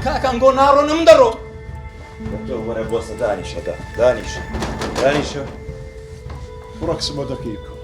کاکانگۆ ناڕۆنم دەڕۆ تۆ وەرە بۆسە دانیشەدا دانیشە بڕۆ کسمە دەکەی بکەوە.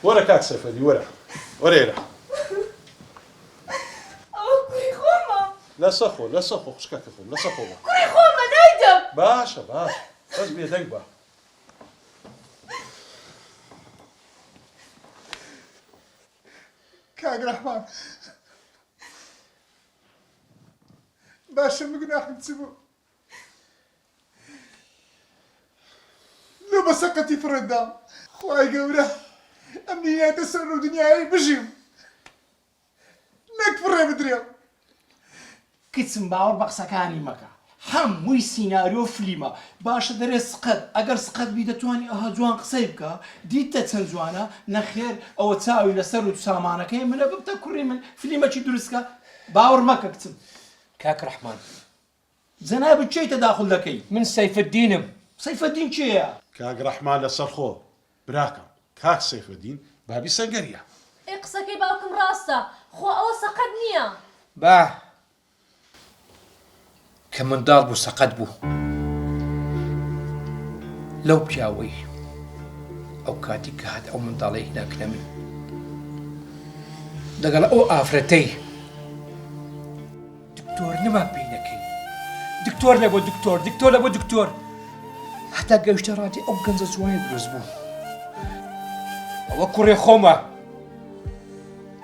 وەرە کاک سەفەری وەرە ئێرە ئەوە کوڕی خۆمە لەسە خۆ خوشکەکە خۆم لەسە خۆ بە کوڕی خۆمە نایدەم باشە بەس بێدەنگ بە کاک ڕەحمان باشە گوناحم چ بوو لۆ بە سەقەتی فڕێدام خوای گەورە ئەم نیەتە سەر و دنیای بژیم نەک فڕێ بدرێم کچم باوەڕ بە قسەکانی مەکە هەمووی سیناریۆ فلیمە باشە دەرێ سقەت ئەگەر سقەت بی دەتوانی ئەها جوان قسەی بکە دیتە چەند جوانە نەخێر ئەوە چاوی لەسەر و سامانەکەی منە ببتە کوڕی من فلیمەکی دروستکە باوەڕ مەکە کچم کاک ڕەحمان جەنابەت چیتە داخل دەکەی من سەیفەددینم سەیفەددین چییە کاک ڕەحمان لەسەر خۆ براکەم کاک سەیفەددین بابی سەنگەریە ئێ قسەکەی باوکم ڕاستە خۆ ئەوە سەقەت نییە با کە منداڵ بوو سەقەت بوو لەو پیاوەی ئەو کاتی کە هات ئەو منداڵەی ناکنە من لەگەڵ ئەو ئافرەتەی دکتۆر نەما پێی نەکەی دکتۆر لە بۆ دکتۆر لە بۆ دکتۆر هەتا گەیشتە ڕاتی ئەو گەنجە جوانی دروست بوو ئەوە کوڕی خۆمە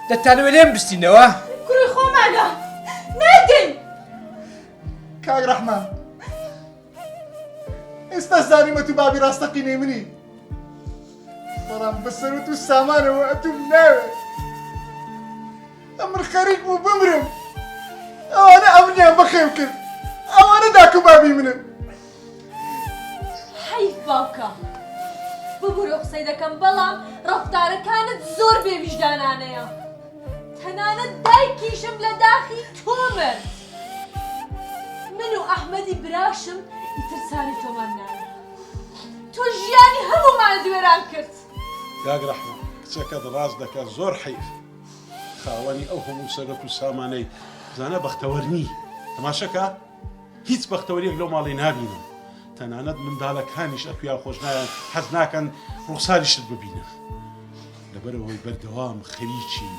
دەتانەوێت لێم بستینەوە کوڕی خۆمانە نایدەین کاک ڕەحمان ئێستا زانیمە تو بابی ڕاستەقینەی منی بەڵام بەسەرەت و سامانەوە ئەتوم ناوێت ئەمر خەریک بوو بمرم ئەوانە ئەمنیان بەخێو کرد ئەوانە داک و بابی منن حەیف باوکە ببوورە قسەی دەکەم بەڵام ڕەفتارەکانت زۆر بێویژدانانەیە تەنانەت دایکیشم لە داخی تۆ مرد من و ئەحمەدی براشم ئیتر ساری تۆمان نایە تۆ ژیانی هەموومان دوێران کرد کاک ڕەحمان کچەکەت ڕاست دەکات زۆر حەیف خاوەنی ئەو هەموو سەرەت و سامانەی زانە بەختەوەرنی تەماشەکە هیچ بەختەوەریەک لەو ماڵی نابینم تەنانەت منداڵەکانیش ئەپیا خۆش نایەن حەز ناکەن ڕوخساریشت ببینن لەبەرەوەی بەردەوام خەریکی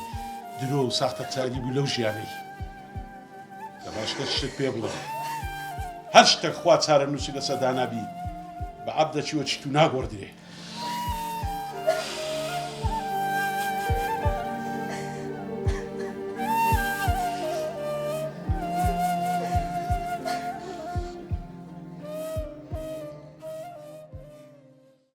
درۆ و ساختە چاری بوو لەو ژیانەی لە باشتر شت پێ بڵێ هەر شتێک خوا چارە نووسی لەسەر دانابی بە عەبدەچی وە چیت و ناگۆڕدرێ